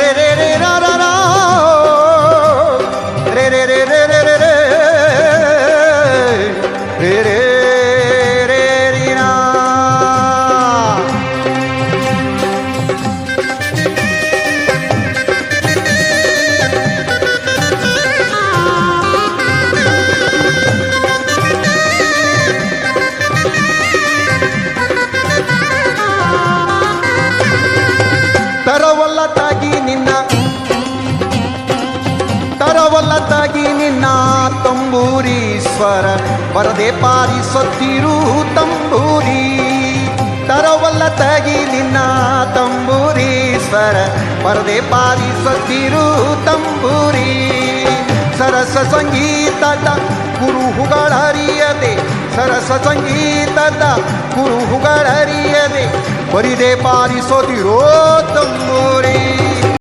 ರೇ ರೇ ರೇ ರಾ ರಾ ರಾ ರೇ ರೇ ರೇ ರೇ ರೇ ರೇ ರೇ ರೇ ರೇ ರೇ ರೀ ನಾ. ತರವಲ್ಲದಾಗಿ ನಿನ್ನ ತಂಬೂರೀಶ್ವರ ಬರದೆ ಪಾರಿಸುತ್ತಿರು ತಂಬೂರಿ. ತರವಲ್ಲದಾಗಿ ನಿನ್ನ ತಂಬೂರೀಶ್ವರ ಬರದೆ ಪಾರಿಸುತ್ತಿರು ತಂಬೂರಿ. ಸರಸ ಸಂಗೀತದ ಕುರುಹುಗಳರಿಯದೆ ಸರಸ ಸಂಗೀತದ ಕುರುಹುಗಳರಿಯದೆ ಬರಿದೆ ಪಾರಿಸೋದಿರೋ ತಂಬೂರಿ.